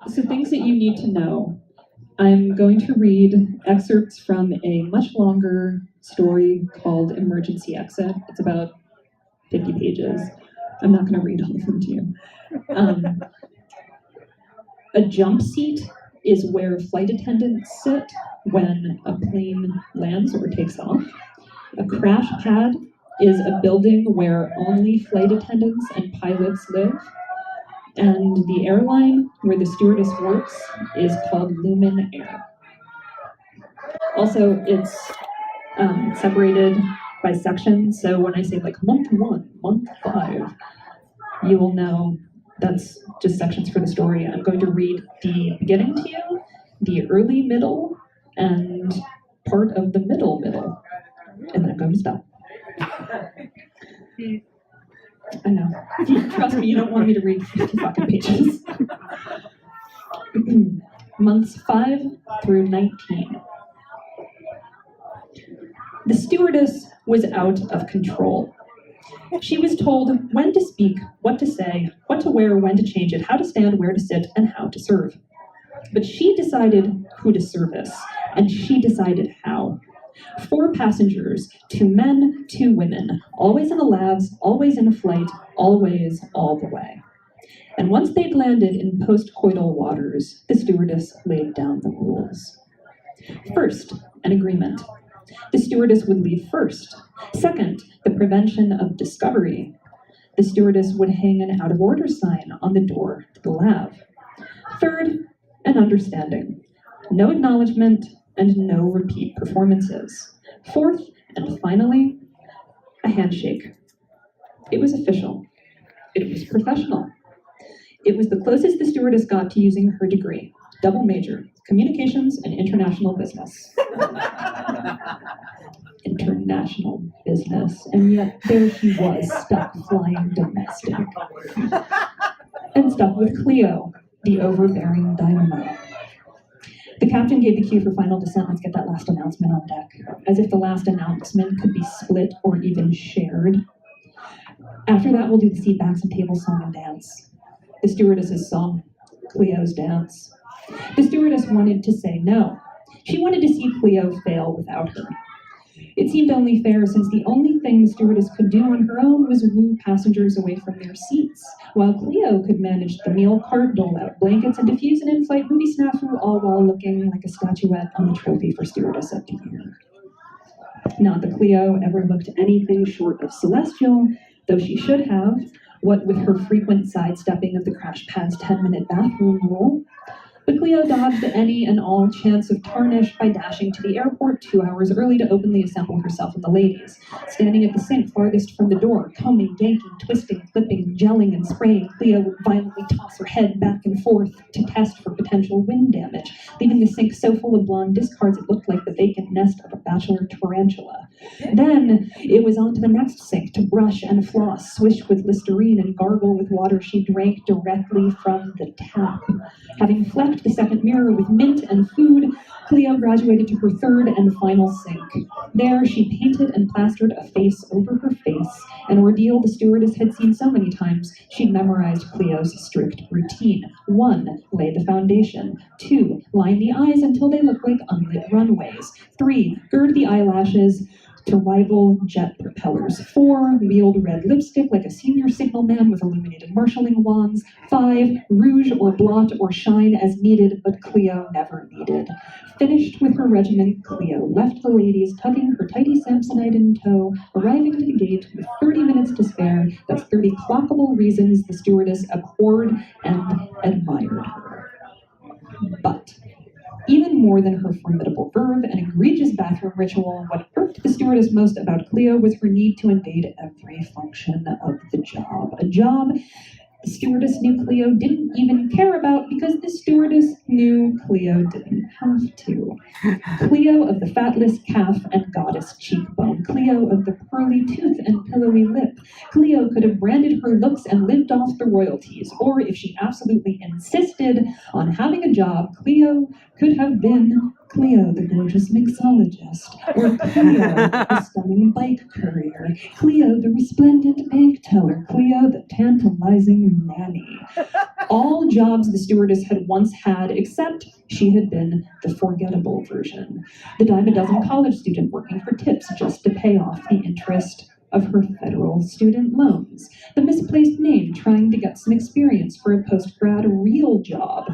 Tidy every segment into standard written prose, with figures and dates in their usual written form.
So things that you need to know. I'm going to read excerpts from a much longer story called Emergency Exit. It's about 50 pages. I'm not going to read all of them to you. A jump seat is where flight attendants sit when a plane lands or takes off. A crash pad is a building where only flight attendants and pilots live. And the airline where the stewardess works is called Lumen Air. Also, it's separated by sections. So when I say like month 1, month 5, you will know that's just sections for the story. I'm going to read the beginning to you, the early middle, and part of the middle, and then I'm going to stop. I know. Trust me, you don't want me to read 50 fucking pages. Months 5 through 19. The stewardess was out of control. She was told when to speak, what to say, what to wear, when to change it, how to stand, where to sit, and how to serve. But she decided who to service, and she decided how. 4 passengers, 2 men, 2 women, always in the labs, always in a flight, always all the way. And once they'd landed in post-coital waters, the stewardess laid down the rules. First, an agreement. The stewardess would leave first. Second, the prevention of discovery. The stewardess would hang an out of order sign on the door to the lab. Third, an understanding. No acknowledgement and no repeat performances. Fourth, and finally, a handshake. It was official. It was professional. It was the closest the stewardess got to using her degree. Double major, communications and international business. International business, and yet there she was, stuck flying domestic. And stuck with Cleo, the overbearing dynamo. The captain gave the cue for final descent. Let's get that last announcement on deck. As if the last announcement could be split or even shared. After that, we'll do the seat backs and table song and dance. The stewardess's song, Cleo's dance. The stewardess wanted to say no. She wanted to see Cleo fail without her. It seemed only fair since the only thing the stewardess could do on her own was woo passengers away from their seats, while Cleo could manage the meal cart, dole out blankets, and diffuse an in-flight movie snafu, all while looking like a statuette on the trophy for Stewardess of the Year. Not that Cleo ever looked anything short of celestial, though she should have, what with her frequent sidestepping of the crash pad's 10-minute bathroom rule. But Cleo dodged any and all chance of tarnish by dashing to the airport 2 hours early to openly assemble herself and the ladies, standing at the sink farthest from the door, combing, yanking, twisting, clipping, gelling, and spraying. Cleo would violently toss her head back and forth to test for potential wind damage, leaving the sink so full of blonde discards it looked like the vacant nest of a bachelor tarantula. Then it was on to the next sink to brush and floss, swish with Listerine, and gargle with water she drank directly from the tap. Having flecked the second mirror with mint and food, Cleo graduated to her third and final sink. There she painted and plastered a face over her face, an ordeal the stewardess had seen so many times she'd memorized Cleo's strict routine. 1, lay the foundation. 2, line the eyes until they look like unlit runways. 3, gird the eyelashes to rival jet propellers. 4, wield red lipstick like a senior signalman with illuminated marshalling wands. 5, rouge or blot or shine as needed, but Cleo never needed. Finished with her regimen, Cleo left the ladies tugging her tidy Samsonite in tow, arriving to the gate with 30 minutes to spare. That's 30 clockable reasons the stewardess abhorred and admired her. But even more than her formidable verve and egregious bathroom ritual, what irked the stewardess most about Cleo was her need to invade every function of the job. A job the stewardess knew Cleo didn't even care about because the stewardess knew Cleo didn't have to. Cleo of the fatless calf and goddess cheekbone. Cleo of the pearly tooth and pillowy lip. Cleo could have branded her looks and lived off the royalties, or if she absolutely insisted on having a job, Cleo could have been Cleo, the gorgeous mixologist, or Cleo, the stunning bike courier, Cleo, the resplendent bank teller, Cleo, the tantalizing nanny. All jobs the stewardess had once had, except she had been the forgettable version. The dime a dozen college student working for tips just to pay off the interest of her federal student loans. The misplaced name trying to get some experience for a post-grad real job.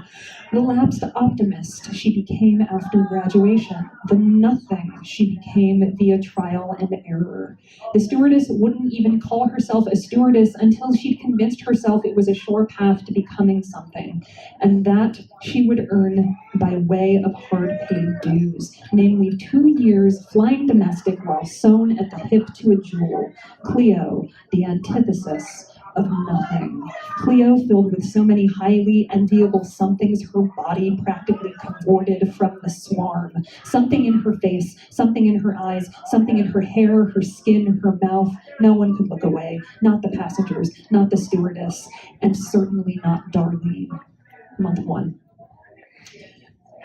The lapsed optimist she became after graduation. The nothing she became via trial and error. The stewardess wouldn't even call herself a stewardess until she'd convinced herself it was a sure path to becoming something, and that she would earn by way of hard-paid dues, namely 2 years flying domestic while sewn at the hip to a jewel. Cleo, the antithesis of nothing. Cleo filled with so many highly enviable somethings, her body practically cavorted from the swarm. Something in her face, something in her eyes, something in her hair, her skin, her mouth. No one could look away. Not the passengers, not the stewardess, and certainly not Darlene. Month 1.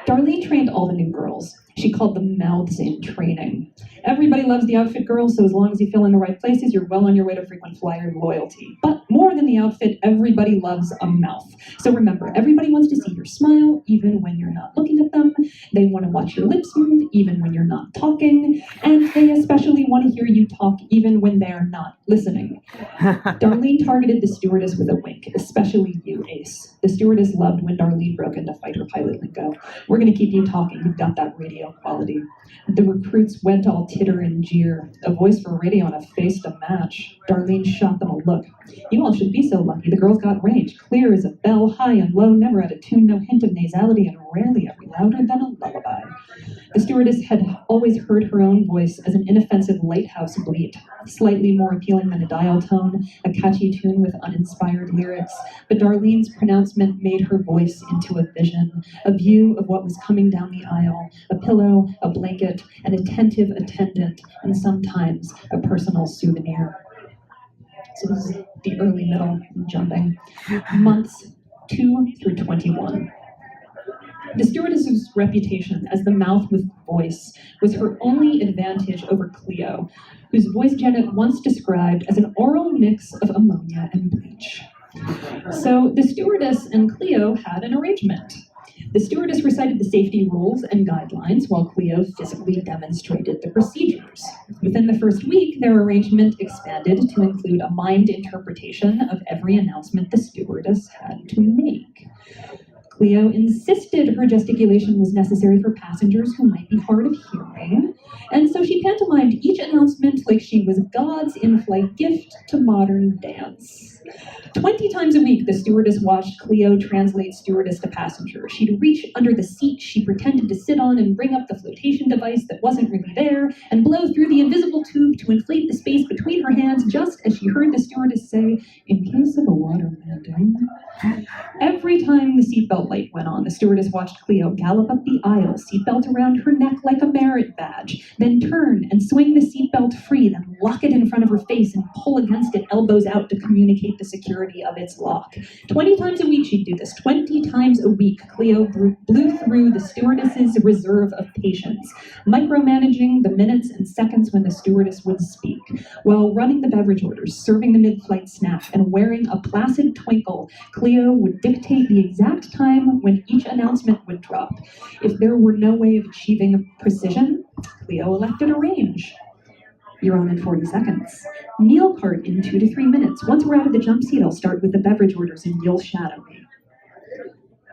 Darlene trained all the new girls. She called them mouths in training. Everybody loves the outfit girl, so as long as you fill in the right places, you're well on your way to frequent flyer loyalty. But more than the outfit, everybody loves a mouth. So remember, everybody wants to see your smile, even when you're not looking at them. They want to watch your lips move, even when you're not talking. And they especially want to hear you talk, even when they're not listening. Darlene targeted the stewardess with a wink, especially you, Ace. The stewardess loved when Darlene broke into fighter pilot lingo. We're going to keep you talking. You've got that radio quality. The recruits went all titter and jeer. A voice for radio and a face to match. Darlene shot them a look. You all should be so lucky. The girl's got range. Clear as a bell, high and low, never out of tune, no hint of nasality, and rarely ever louder than a lullaby. The stewardess had always heard her own voice as an inoffensive lighthouse bleat, slightly more appealing than a dial tone, a catchy tune with uninspired lyrics. But Darlene's pronouncement made her voice into a vision, a view of what was coming down the aisle, a pillow, a blanket, an attentive attendant, and sometimes a personal souvenir. So this is the early middle jumping. Months 2 through 21. The stewardess's reputation as the mouth with voice was her only advantage over Cleo, whose voice Janet once described as an oral mix of ammonia and bleach. So the stewardess and Cleo had an arrangement. The stewardess recited the safety rules and guidelines while Cleo physically demonstrated the procedures. Within the first week, their arrangement expanded to include a mind interpretation of every announcement the stewardess had to make. Cleo insisted her gesticulation was necessary for passengers who might be hard of hearing, and so she pantomimed each announcement like she was God's in-flight gift to modern dance. 20 times a week, the stewardess watched Cleo translate stewardess to passenger. She'd reach under the seat she pretended to sit on and bring up the flotation device that wasn't really there, and blow through the invisible tube to inflate the space between her hands, just as she heard the stewardess say, "In case of a water landing." Every time the seatbelt light went on, the stewardess watched Cleo gallop up the aisle, seatbelt around her neck like a merit badge, then turn and swing the seatbelt free, then lock it in front of her face and pull against it, elbows out, to communicate the security of its lock. 20 times a week she'd do this. 20 times a week, Cleo blew through the stewardess's reserve of patience, micromanaging the minutes and seconds when the stewardess would speak, while running the beverage orders, serving the mid-flight snack, and wearing a placid twinkle. Cleo would dictate the exact time when each announcement would drop. If there were no way of achieving precision, Cleo elected a range. You're on in 40 seconds. Meal cart in 2 to 3 minutes. Once we're out of the jump seat, I'll start with the beverage orders and you'll shadow me.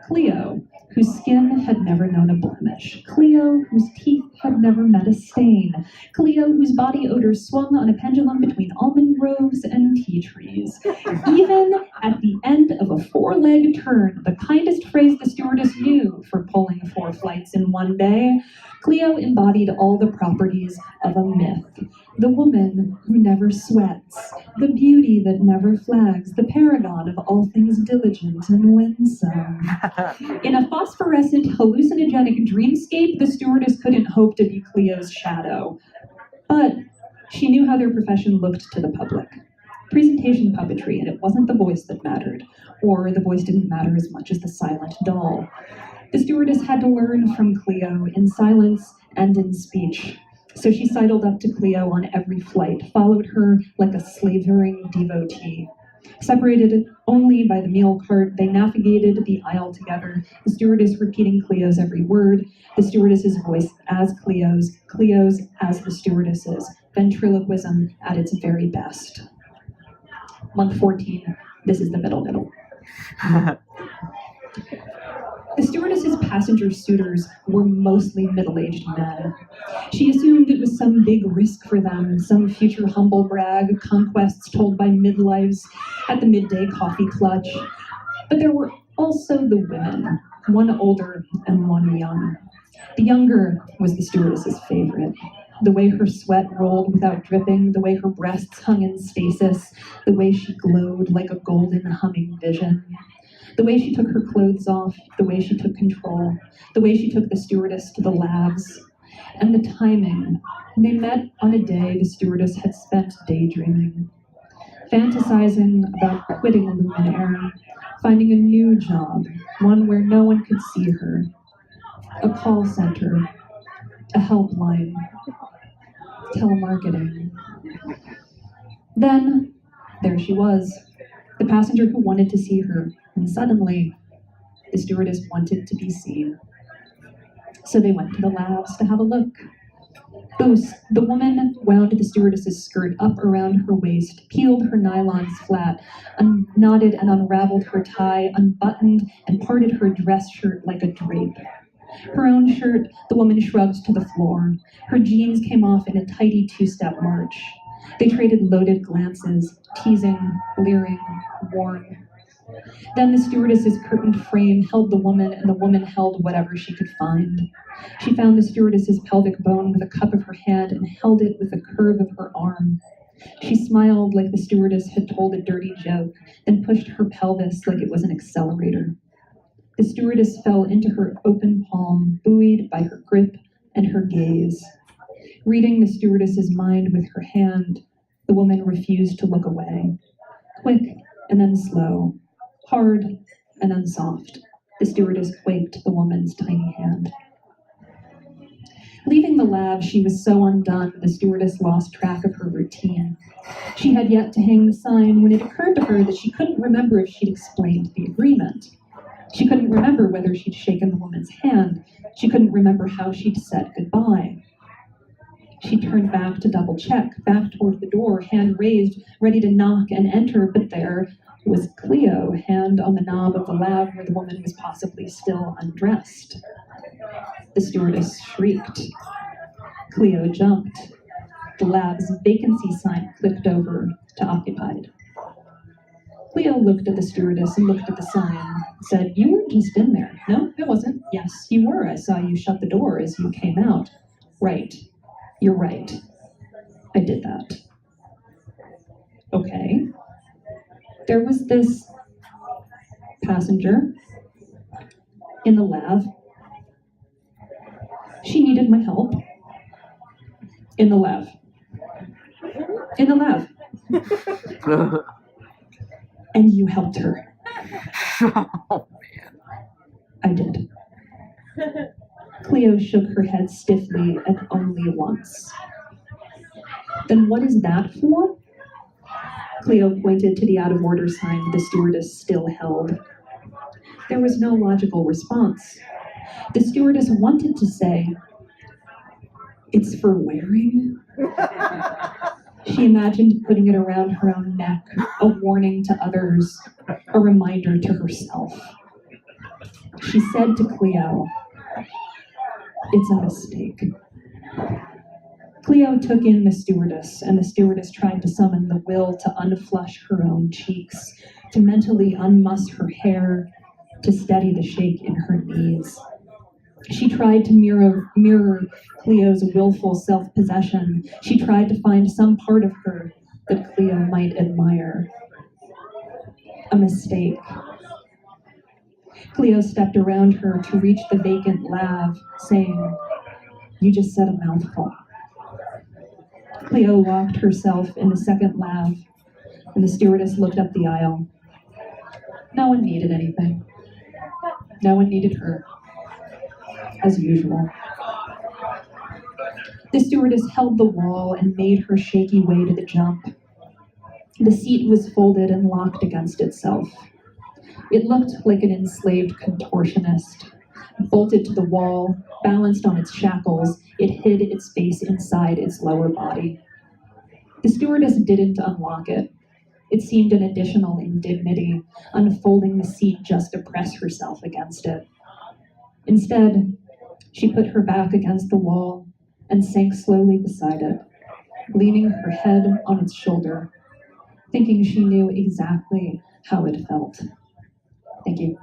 Cleo, whose skin had never known a blemish. Cleo, whose teeth had never met a stain. Cleo, whose body odors swung on a pendulum between almond groves and tea trees. Even at the end of a 4-leg turn, the kindest phrase the stewardess knew for pulling 4 flights in one day, Cleo embodied all the properties of a myth. The woman who never sweats, the beauty that never flags, the paragon of all things diligent and winsome. In a phosphorescent, hallucinogenic dreamscape, the stewardess couldn't hope to be Cleo's shadow. But she knew how their profession looked to the public. Presentation puppetry, and it wasn't the voice that mattered, or the voice didn't matter as much as the silent doll. The stewardess had to learn from Cleo in silence and in speech. So she sidled up to Cleo on every flight, followed her like a slavering devotee. Separated only by the meal cart, they navigated the aisle together, the stewardess repeating Cleo's every word, the stewardess's voice as Cleo's as the stewardess's, ventriloquism at its very best. Month 14, this is the middle. The stewardess's passenger suitors were mostly middle-aged men. She assumed it was some big risk for them, some future humble brag, conquests told by midlives at the midday coffee clutch. But there were also the women, one older and one young. The younger was the stewardess's favorite. The way her sweat rolled without dripping, the way her breasts hung in stasis, the way she glowed like a golden humming vision. The way she took her clothes off, the way she took control, the way she took the stewardess to the labs, and the timing. They met on a day the stewardess had spent daydreaming, fantasizing about quitting Luminaire, finding a new job, one where no one could see her, a call center, a helpline, telemarketing. Then, there she was, the passenger who wanted to see her, and suddenly, the stewardess wanted to be seen. So they went to the labs to have a look. The woman wound the stewardess's skirt up around her waist, peeled her nylons flat, knotted and unraveled her tie, unbuttoned and parted her dress shirt like a drape. Her own shirt, the woman shrugged to the floor. Her jeans came off in a tidy two-step march. They traded loaded glances, teasing, leering, warm. Then the stewardess's curtained frame held the woman, and the woman held whatever she could find. She found the stewardess's pelvic bone with a cup of her hand and held it with the curve of her arm. She smiled like the stewardess had told a dirty joke, then pushed her pelvis like it was an accelerator. The stewardess fell into her open palm, buoyed by her grip and her gaze. Reading the stewardess's mind with her hand, the woman refused to look away. Quick and then slow, hard and then soft, the stewardess quaked the woman's tiny hand. Leaving the lab, she was so undone, the stewardess lost track of her routine. She had yet to hang the sign when it occurred to her that she couldn't remember if she'd explained the agreement. She couldn't remember whether she'd shaken the woman's hand. She couldn't remember how she'd said goodbye. She turned back to double check, back toward the door, hand raised, ready to knock and enter, but there was Cleo, hand on the knob of the lab where the woman was possibly still undressed. The stewardess shrieked. Cleo jumped. The lab's vacancy sign clicked over to occupied. Cleo looked at the stewardess and looked at the sign, said, "You were just in there." "No, I wasn't." "Yes, you were. I saw you shut the door as you came out." "Right. You're right. I did that." "Okay." There was this passenger in the lab. She needed my help. In the lab. In the lab. And you helped her. Oh, man. I did. Cleo shook her head stiffly and only once. "Then what is that for?" Cleo pointed to the out-of-order sign the stewardess still held. There was no logical response. The stewardess wanted to say, "It's for wearing." She imagined putting it around her own neck, a warning to others, a reminder to herself. She said to Cleo, "It's a mistake." Cleo took in the stewardess, and the stewardess tried to summon the will to unflush her own cheeks, to mentally unmuss her hair, to steady the shake in her knees. She tried to mirror Cleo's willful self-possession. She tried to find some part of her that Cleo might admire. A mistake. Cleo stepped around her to reach the vacant lab, saying, "You just said a mouthful." Cleo locked herself in the second lab, and the stewardess looked up the aisle. No one needed anything. No one needed her. as usual. The stewardess held the wall and made her shaky way to the jump. The seat was folded and locked against itself. It looked like an enslaved contortionist. Bolted to the wall, balanced on its shackles, it hid its face inside its lower body. The stewardess didn't unlock it. It seemed an additional indignity, unfolding the seat just to press herself against it. Instead, she put her back against the wall and sank slowly beside it, leaning her head on its shoulder, thinking she knew exactly how it felt. Thank you.